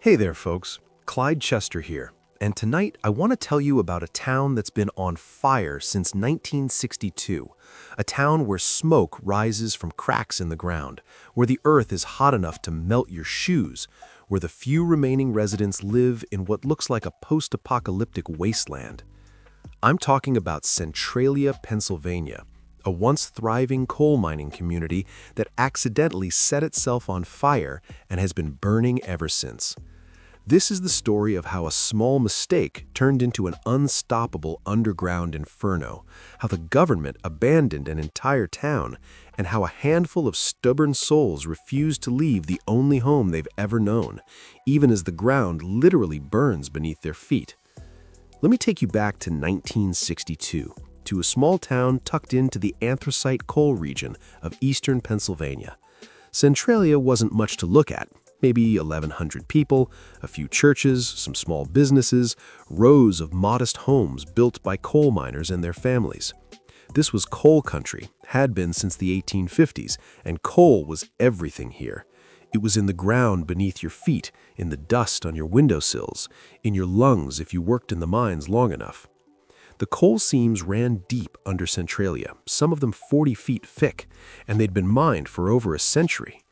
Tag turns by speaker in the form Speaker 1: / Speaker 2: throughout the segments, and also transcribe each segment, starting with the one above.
Speaker 1: Hey there, folks. Clyde Chester here. And tonight I want to tell you about a town that's been on fire since 1962. A town where smoke rises from cracks in the ground, where the earth is hot enough to melt your shoes, where the few remaining residents live in what looks like a post-apocalyptic wasteland. I'm talking about Centralia, Pennsylvania, a once thriving coal mining community that accidentally set itself on fire and has been burning ever since. This is the story of how a small mistake turned into an unstoppable underground inferno, how the government abandoned an entire town, and how a handful of stubborn souls refused to leave the only home they've ever known, even as the ground literally burns beneath their feet. Let me take you back to 1962, to a small town tucked into the anthracite coal region of eastern Pennsylvania. Centralia wasn't much to look at. Maybe 1,100 people, a few churches, some small businesses, rows of modest homes built by coal miners and their families. This was coal country, had been since the 1850s, and coal was everything here. It was in the ground beneath your feet, in the dust on your windowsills, in your lungs if you worked in the mines long enough. The coal seams ran deep under Centralia, some of them 40 feet thick, and they'd been mined for over a century.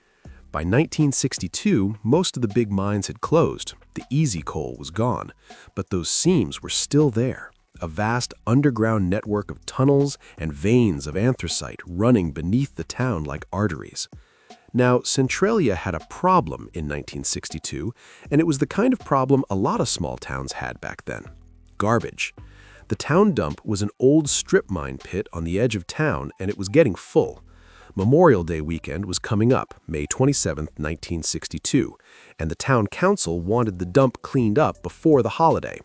Speaker 1: By 1962, most of the big mines had closed. The easy coal was gone, but those seams were still there, a vast underground network of tunnels and veins of anthracite running beneath the town like arteries. Now, Centralia had a problem in 1962, and it was the kind of problem a lot of small towns had back then: garbage. The town dump was an old strip mine pit on the edge of town, and it was getting full. Memorial Day weekend was coming up, May 27, 1962, and the town council wanted the dump cleaned up before the holiday.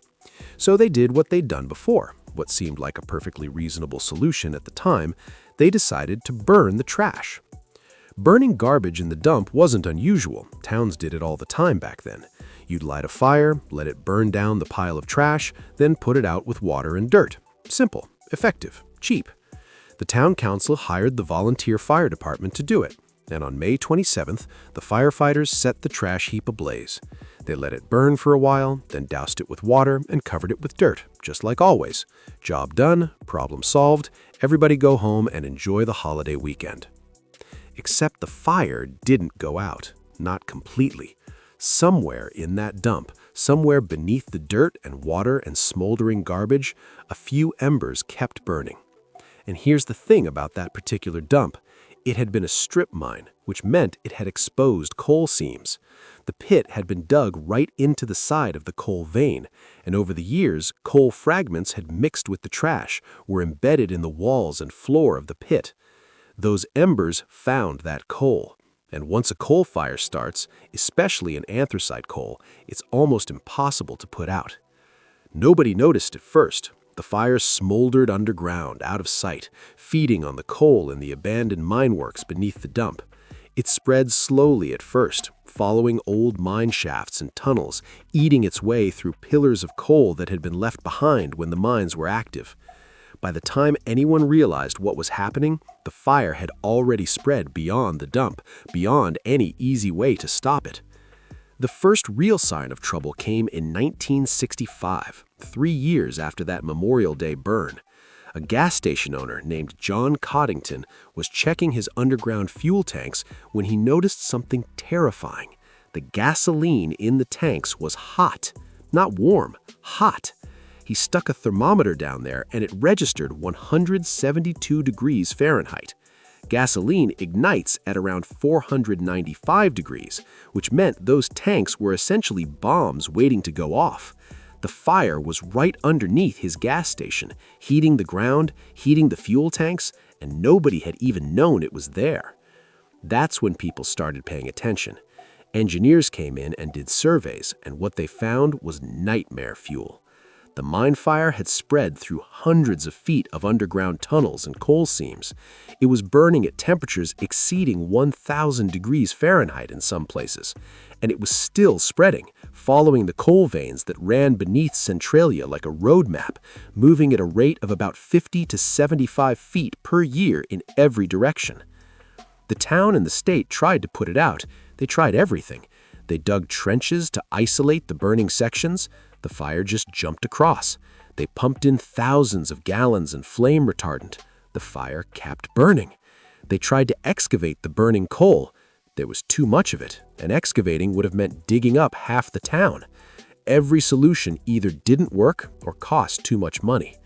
Speaker 1: So they did what they'd done before, what seemed like a perfectly reasonable solution at the time. They decided to burn the trash. Burning garbage in the dump wasn't unusual. Towns did it all the time back then. You'd light a fire, let it burn down the pile of trash, then put it out with water and dirt. Simple, effective, cheap. The town council hired the volunteer fire department to do it, and on May 27th, the firefighters set the trash heap ablaze. They let it burn for a while, then doused it with water and covered it with dirt, just like always. Job done, problem solved, everybody go home and enjoy the holiday weekend. Except the fire didn't go out, not completely. Somewhere in that dump, somewhere beneath the dirt and water and smoldering garbage, a few embers kept burning. And here's the thing about that particular dump. It had been a strip mine, which meant it had exposed coal seams. The pit had been dug right into the side of the coal vein, and over the years, coal fragments had mixed with the trash, were embedded in the walls and floor of the pit. Those embers found that coal. And once a coal fire starts, especially an anthracite coal, it's almost impossible to put out. Nobody noticed at first. The fire smoldered underground, out of sight, feeding on the coal in the abandoned mine works beneath the dump. It spread slowly at first, following old mine shafts and tunnels, eating its way through pillars of coal that had been left behind when the mines were active. By the time anyone realized what was happening, the fire had already spread beyond the dump, beyond any easy way to stop it. The first real sign of trouble came in 1965, 3 years after that Memorial Day burn. A gas station owner named John Coddington was checking his underground fuel tanks when he noticed something terrifying. The gasoline in the tanks was hot. Not warm, hot. He stuck a thermometer down there and it registered 172 degrees Fahrenheit. Gasoline ignites at around 495 degrees, which meant those tanks were essentially bombs waiting to go off. The fire was right underneath his gas station, heating the ground, heating the fuel tanks, and nobody had even known it was there. That's when people started paying attention. Engineers came in and did surveys, and what they found was nightmare fuel. The mine fire had spread through hundreds of feet of underground tunnels and coal seams. It was burning at temperatures exceeding 1,000 degrees Fahrenheit in some places, and it was still spreading, following the coal veins that ran beneath Centralia like a road map, moving at a rate of about 50 to 75 feet per year in every direction. The town and the state tried to put it out. They tried everything. They dug trenches to isolate the burning sections. The fire just jumped across. They pumped in thousands of gallons of flame retardant. The fire kept burning. They tried to excavate the burning coal. There was too much of it, and excavating would have meant digging up half the town. Every solution either didn't work or cost too much money.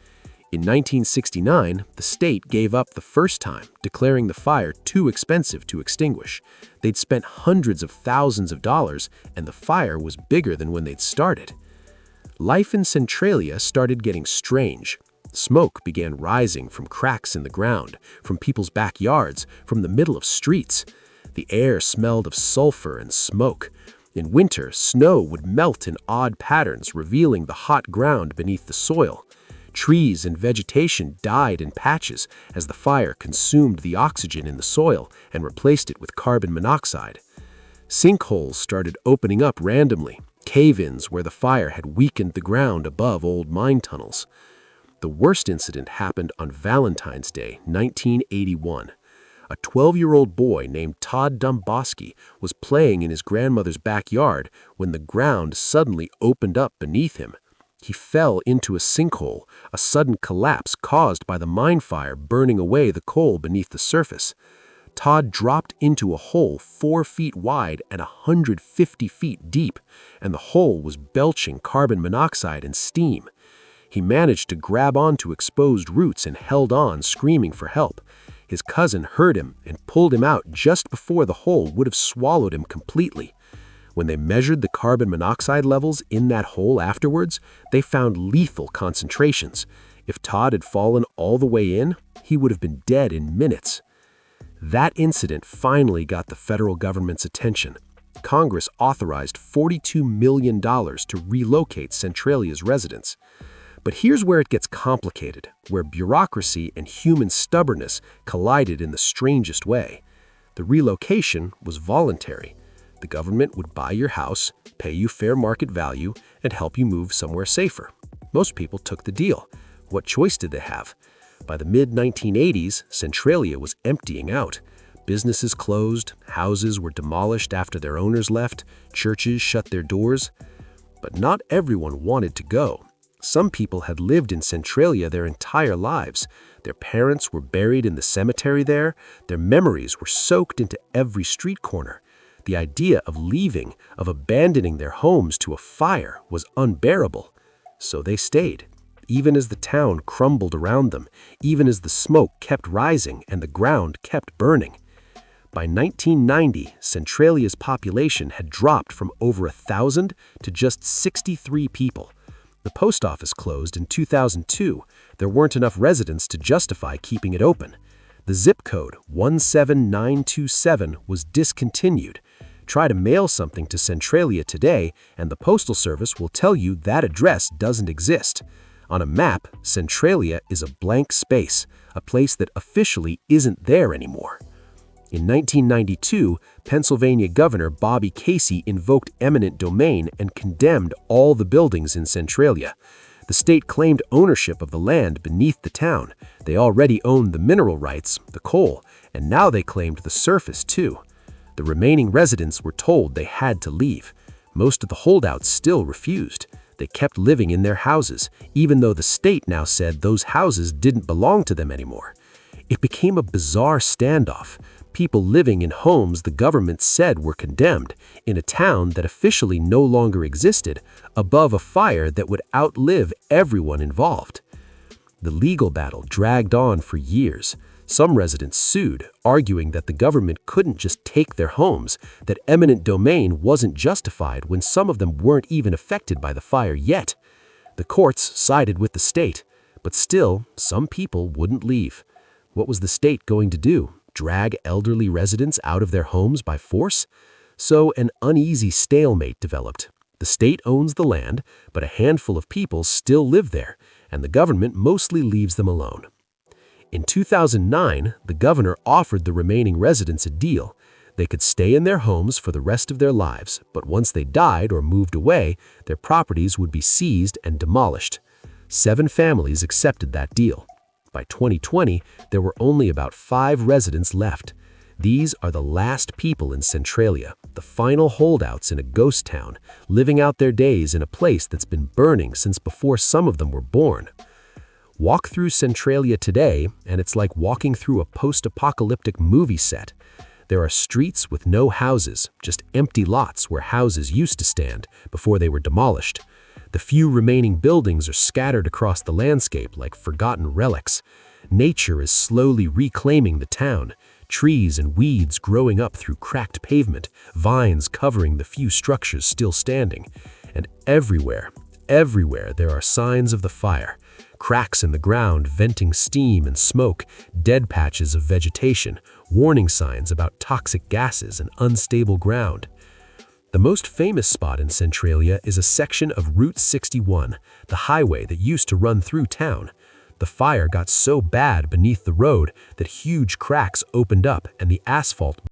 Speaker 1: In 1969, the state gave up the first time, declaring the fire too expensive to extinguish. They'd spent hundreds of thousands of dollars, and the fire was bigger than when they'd started. Life in Centralia started getting strange. Smoke began rising from cracks in the ground, from people's backyards, from the middle of streets. The air smelled of sulfur and smoke. In winter, snow would melt in odd patterns, revealing the hot ground beneath the soil. Trees and vegetation died in patches as the fire consumed the oxygen in the soil and replaced it with carbon monoxide. Sinkholes started opening up randomly, cave-ins where the fire had weakened the ground above old mine tunnels. The worst incident happened on Valentine's Day, 1981. A 12-year-old boy named Todd Domboski was playing in his grandmother's backyard when the ground suddenly opened up beneath him. He fell into a sinkhole, a sudden collapse caused by the mine fire burning away the coal beneath the surface. Todd dropped into a hole 4 feet wide and 150 feet deep, and the hole was belching carbon monoxide and steam. He managed to grab onto exposed roots and held on, screaming for help. His cousin heard him and pulled him out just before the hole would have swallowed him completely. When they measured the carbon monoxide levels in that hole afterwards, they found lethal concentrations. If Todd had fallen all the way in, he would have been dead in minutes. That incident finally got the federal government's attention. Congress authorized $42 million to relocate Centralia's residents. But here's where it gets complicated, where bureaucracy and human stubbornness collided in the strangest way. The relocation was voluntary. The government would buy your house, pay you fair market value, and help you move somewhere safer. Most people took the deal. What choice did they have? By the mid-1980s, Centralia was emptying out. Businesses closed, houses were demolished after their owners left, churches shut their doors. But not everyone wanted to go. Some people had lived in Centralia their entire lives. Their parents were buried in the cemetery there. Their memories were soaked into every street corner. The idea of leaving, of abandoning their homes to a fire was unbearable. So they stayed, even as the town crumbled around them, even as the smoke kept rising and the ground kept burning. By 1990, Centralia's population had dropped from over 1,000 to just 63 people. The post office closed in 2002. There weren't enough residents to justify keeping it open. The zip code 17927 was discontinued. Try to mail something to Centralia today, and the Postal Service will tell you that address doesn't exist. On a map, Centralia is a blank space, a place that officially isn't there anymore. In 1992, Pennsylvania Governor Bobby Casey invoked eminent domain and condemned all the buildings in Centralia. The state claimed ownership of the land beneath the town. They already owned the mineral rights, the coal, and now they claimed the surface too. The remaining residents were told they had to leave. Most of the holdouts still refused. They kept living in their houses, even though the state now said those houses didn't belong to them anymore. It became a bizarre standoff. People living in homes the government said were condemned, in a town that officially no longer existed, above a fire that would outlive everyone involved. The legal battle dragged on for years. Some residents sued, arguing that the government couldn't just take their homes, that eminent domain wasn't justified when some of them weren't even affected by the fire yet. The courts sided with the state, but still, some people wouldn't leave. What was the state going to do? Drag elderly residents out of their homes by force? So an uneasy stalemate developed. The state owns the land, but a handful of people still live there, and the government mostly leaves them alone. In 2009, the governor offered the remaining residents a deal. They could stay in their homes for the rest of their lives, but once they died or moved away, their properties would be seized and demolished. 7 families accepted that deal. By 2020, there were only about 5 residents left. These are the last people in Centralia, the final holdouts in a ghost town, living out their days in a place that's been burning since before some of them were born. Walk through Centralia today, and it's like walking through a post-apocalyptic movie set. There are streets with no houses, just empty lots where houses used to stand before they were demolished. The few remaining buildings are scattered across the landscape like forgotten relics. Nature is slowly reclaiming the town, trees and weeds growing up through cracked pavement, vines covering the few structures still standing. And everywhere there are signs of the fire. Cracks in the ground venting steam and smoke, dead patches of vegetation, warning signs about toxic gases and unstable ground. The most famous spot in Centralia is a section of Route 61, the highway that used to run through town. The fire got so bad beneath the road that huge cracks opened up and the asphalt